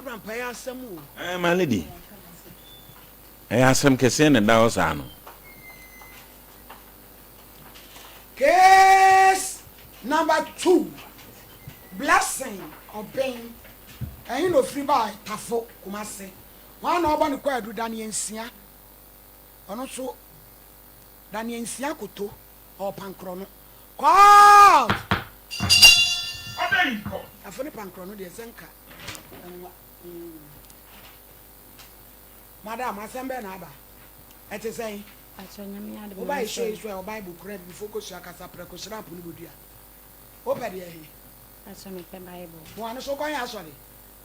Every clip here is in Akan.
Abraham pay asem o. My lady. I have some kesen and dawsano. Case number 2. Blessing obeying. And you know free by Tafo Kumase. One urban choir do Daniel Sia. Or not so Daniel Sia Koto or Pancrono. Call! I funny Pancrono, the Zenka. Madam, I send Benaba. At the same. I buy shares where Bible credit before Coshaka Precosra Punudia. Open the I saw me Bible. One so going actually.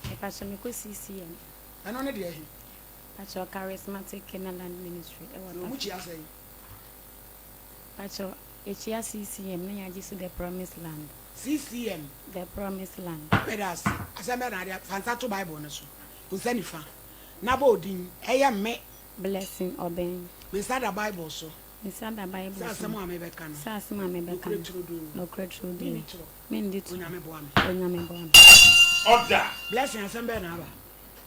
If I saw me go CCM. And only the I saw charismatic Kenaland ministry. Which you say. I saw CCM, I just the promised land. CCM, the promised land. Whereas, as a man, I fancy Bible. Who send it from Nabodin, I am me blessing obeying. Beside the Bible, so. Beside the Bible, someone may be can. Sassma may be no crutch will do. Mendit, Unyame Order. Blessing as a man.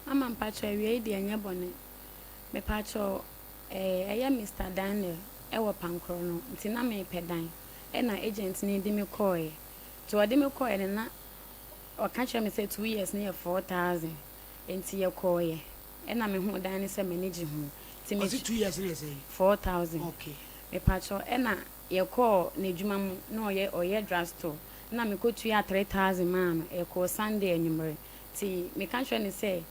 I'm on patch a radio and your bonnet. Me patcho a Mr. Daniel, Ewa Pancrono, Tina me pedine, and our agents need me coy. To a demi coy and not or catch me say 2 years near 4,000 into your coy. And I'm home Danny say managing home. Was it 2 years in 4,000. Okay. Me patcho and your call Nijumam no ye or ye drugstore. Na me go to ya 3,000 man e call Sunday anymore. Ti me can't say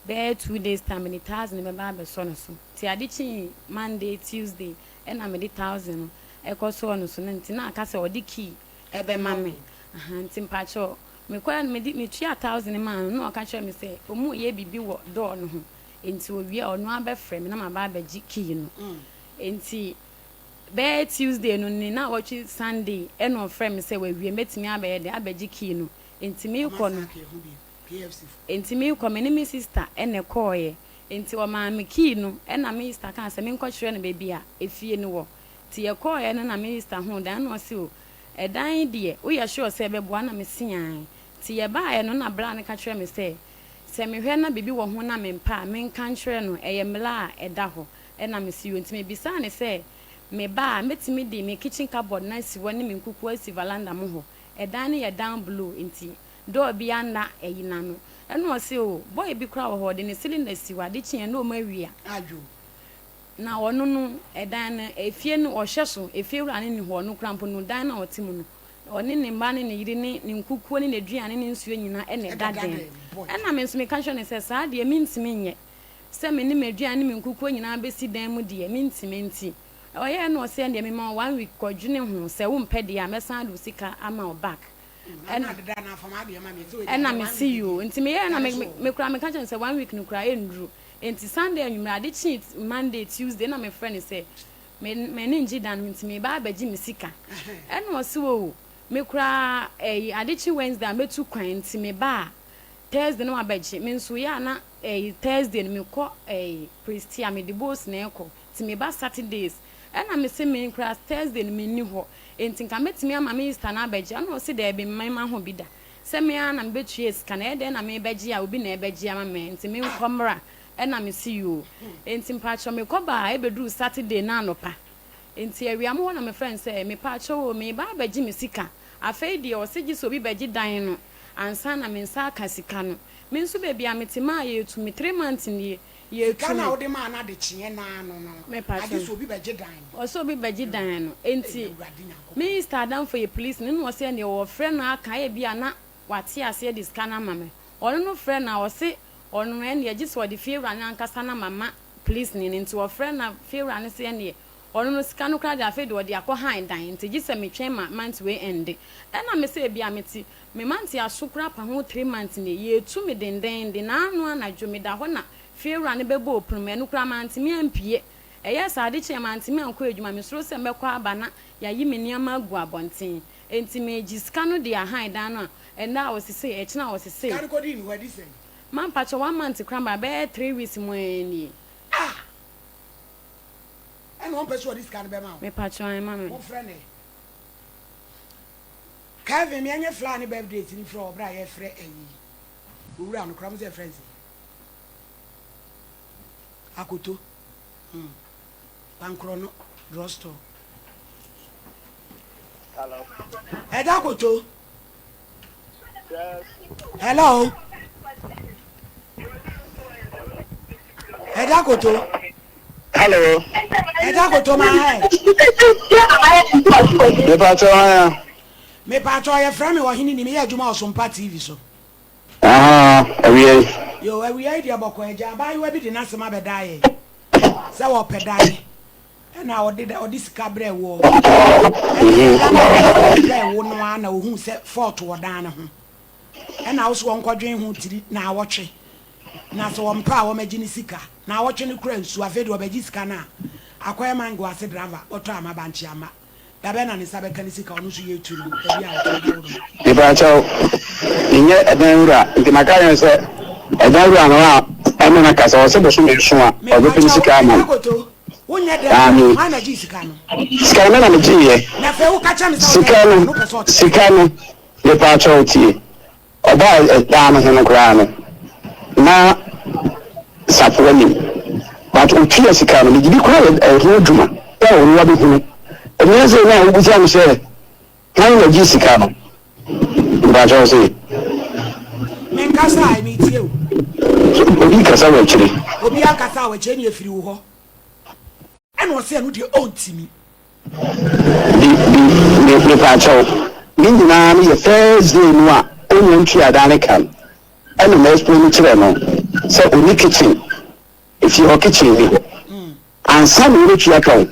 be 2 days time in 1,000 me ba so so. Ti adichi Monday Tuesday and na me 1,000 e call so no so nti na aka say odi key e be ma me. Nti mpacho me kwa me 1,000 man no aka me say omu ye bibi wo door no ho. Nti owie ono abefrɛ me na ma ba gi key no. Nti be Tuesday no ni na watch Sunday e no frɛ me say we wie metimi abaye de abegi key no. Nti me kɔ no PFC. Nti me kɔ me ne me sister e ne kɔɔ nti o ma me key no e na me sister kan say me nkɔ kyerɛ no baby a efie no wɔ. Ti ye kɔɔ no na me sister ho dan no se o edan de o ye sure say beboa na me sian. Ti ye ba no na bra ne ka kyerɛ me say se me hwɛ na bibi wɔ ho na me mpa me nka kyerɛ no eye mla a ɛda hɔ e na me si o nti me bisa ne say me ba metimi di me kitchen cupboard na si wɔ ne me nkuku asi valanda mo ho edan ne ye down below nti do bi anda eyina no e no se o boy bi kra wɔ hɔ de ne cylinder si wa de kyen na o ma wi a Ajo. na ɔno no edan na efie no ɔhwɛ so efie wura ne ni hɔ no krampo no dan na ɔte mu no ɔne ne mba ne ne yiri ne nkuku ne aduane ne nsuo nyina e ne daden e na me nso me ka hwɛ ne sɛ saa de me ntimi nyɛ sɛ me ne aduane ne nkuku nyina besi dan mu de me ntimi nti oye no se ndie me ma 1 week kwadwune ho se wo mpɛ de a mesan do sika ama o back na me see you nti me ye na me kura me ka chen se 1 week no kura enduru nti Sunday anwumra de chi Monday Tuesday na me friend say me ne nji dan nti me ba abaji me sika e no se wo me kura ade chi Wednesday metu kwan nti me ba Thursday no abaji me nso ya na Thursday no me kɔ Christia me de boss na ekɔ nti me ba Saturdays and me say me class Thursday me ni ho enti nka metimi ama me Easter na abaji ana o se da be mema ho bi da se me ana me betue sika na e de na me baji a obi na e baji ama me enti me nkomra e na me see you enti mpacho me koba e bedu Saturday na anopa enti awia mo na me friend say me pacho me ba baji me sika afei de o se gi so bi baji dan no ansa na me nsa aka sika no me nso bebi a metima ye tu me 3 months ni ye kana o de ma na de chie na no no ade so bi beje dan o so bi beje dan no enti me start down for your police no se ne o friend na aka e bia na wate ase de scanner mama ono no friend na o se ono ne ne gi so de favor na ankasa na mama police ni nti o friend na favor na se ne ono no sika no kra de afi de o de akọ han dan nti gi se me twen ma month we end e na me se bia meti me month ya sukra pa ho 3 months ne ye tu me denden de na anu anadwo me da ho na fiewra ne bebo oprume no kra mantimi ampie eye saade che mantimi anko adwuma me soro se mekọ aba na ya yi me niam agu abonten enti me giska no de ahan dan no and na osise e chena osise kan ko di ni wadi sen man pacho 1 month kra ba be 3 weeks mo eni and one person this can be ma me pacho an ma me mo friend e Kevin me anya fla ne birthday ni fro obra ye frɛ ayi owura no kra mo se friends akoto pankro no drugstore Hello. Eda akoto Yes. hello Eda akoto Hello. Eda akoto ma hai Me pacho ya. me patro ye frame wo hini ni me ya adwuma SOMPA TV so Awie. yo awi idea boko eja ba yo bi di na sema beda ye se wo pedai na odi sika bre wo wo no na ohun se fort wo dan ne ho na wo so won kwadwen ho tiri na awotwe na so won pa wo magi ni sika na awotwe ne kura nsu afedi wo bagi sika na akoye mango ase driver oto ama banchi ama da be na ne sabe kan sika onu so ye turu da bia wo Me pacho. Inye edan wura, nti makayo se edan wura no a eme na kasa o se bo so me so a o be pin sika ma. Wonye dem ma na gi sika no Sika me na me jiye. na fe wo ka cha me Sika no me pacho tie. Oba edan no he no kra no. Na saponi. But o tie sika no me gibi kra e ho djuma. Ya o ruwa be hunu. Emi se na o buja me se. Kan na gi sika no. Pacho se. men kasa ai mi tie o Obi kasa wa chire. obi akasa wa che ni efiri wo ho eno se anu de ontimi Di pacho. Nina ni ye Thursday no a onye ntwi adane kan. Eno na explain chire no. Se oni kitchen. If you kitchen ni. Ansa ni ntwi aka.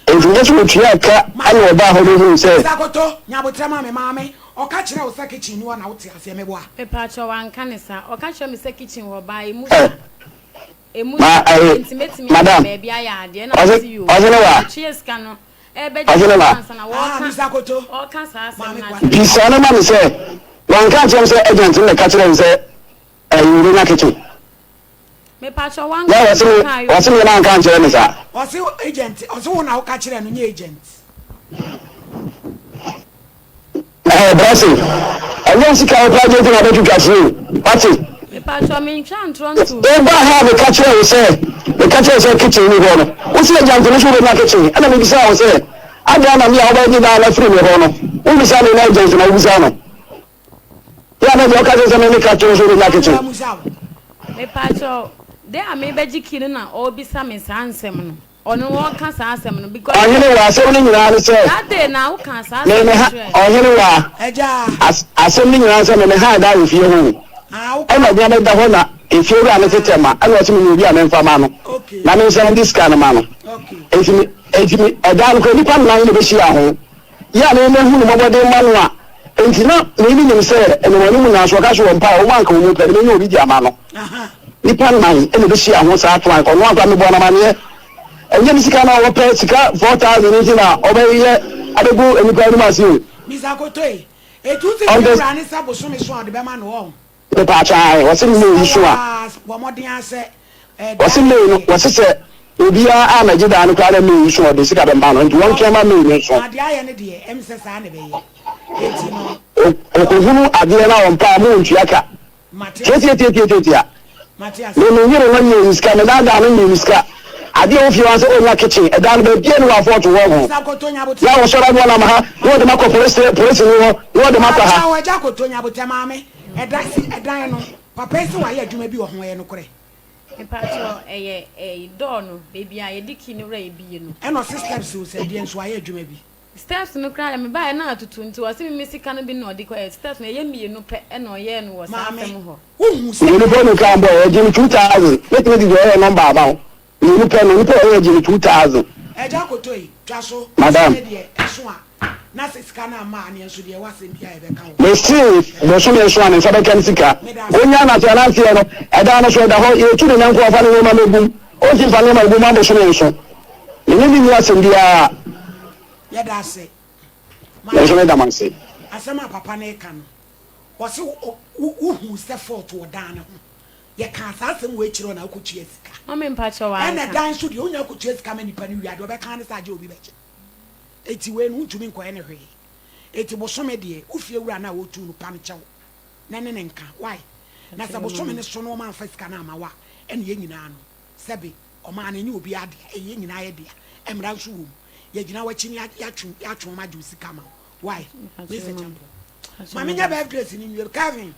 If you just ntwi aka, ani oba ho no say. Zakoto nyabotrama me maame o ka kire o sa kitchen ni na wote ase me boa me pacho wan kanisa o ka kire me se kitchen wo ba emu intimate me baby aya ade na see you cheers kanu e be just na wo ka Zakoto o ka sa ase na Bisa na ma me say. Wan ka chere say agent na ka chere say you na kitchen. me pacho wan Ya wasi me na kan chere me sa. o se agent o se wo na o ka kire no nye agent Blessing. I see car project na betu kafu. Party. me pacho me ntwa ntronto They ba ha me catch you say. The catch you say kitchen ni go no. Wo see agent no so na kitchen. Ana me bisa wo say. Ada na me a oba ni na free me ho no. Wo bisa na agent na wo bisa no. Ya na yo ka say me catch you so na kitchen. me pacho de ame beji kiri na o bisa me sa ansem no ono wo ka sa ansem no because Ohene wa say oni nyina ni say. that day na wo ka sa Me ha ohene wa. eja Asem ni nyina say me ha da fie ho. wo E ma dia me da ho na efie ru ane tetema. Ana o timi ni obi ame mfa ma no. okay Na me say this kind ma no. okay Etimi edan ko nipa na ni be hia ho. Ya na me hu no mobode ma no a. Enti na me ni nim say ene wani mu na so ka so mpa o man ka wo pe me obi di ama no. aha Nipa na ene be hia ho sa atwan ko no aka me bo na ma ne. Enye ni sika na wo pe sika 4000 ni na obeye adegu enipa ni ma si o. Zakoto etu ti ni bra ni sabo so me so ade be ma no ho Pe pa cha wo se ni yi so a. wo modin ase Wo se me no wo se se obia a na gida no kwa na me yi so de sika be ma no nti won kema me ni so. ade aye ne de em se sa ne be ye eti no Okuhunu ade na won pa mo ntwi aka. Matias Tie. Matias Me nyiro no nyi sika me da no nyi sika. Ade o fi wan se o nya kitchen e da no be bie no wa for to wo ho. Zakoto nyabote Ya wo so ra na ma ha wo de ma ko police ni wo de ma pa ha. wa Zakoto nyabote maame edan no papa ese wa ye adwuma bi wo ho ye no kore me pacho door no baby aye diki ni wra ebie no eno systems o se die nso wa ye adwuma bi steps no kra me ba na atutu nti wase me mesika no bi no de ko steps no ye mie no pe e no ye no wo sa fem ho wo se Ni bo no kan bo e jini 2000. Let me give you number about. Ni pe e jini 2000. Zakoto twa so Madam. de eso a na sika na ma ne nso de wa se bia e be ka wo Me see bo so me so an so be kan sika. Onya na tia na tia no e da no so da ho e tu ne nko afa ne ma megum. O ti fa ne ma megum ma bo so me so. Ni ni asem dia ye da se me so me da man se. asema papa na ka no wo se hu se fort wo dan ne ho ye ka asem wo ekiro na akutu sika o me pacho wa ene dan so de onya akutu sika ma nipa ni wi ade obe ka ne sa je obi beche eti we no ntumi nko ene hwe eti bosome de ufie wura na wo tu no pam chew na ne nka why na sa bosome ne so no ma fa sika na ma wa ene ye nyina no sɛbi ɔmaa no nye obi ade ɛyɛ nyinaa yɛ dea ɛmra nso wɔ mu yɛgyina wɔkyi ne yɛatwe ma gye sika ma why lisa champo maame nya birthday si ne nwie Kevin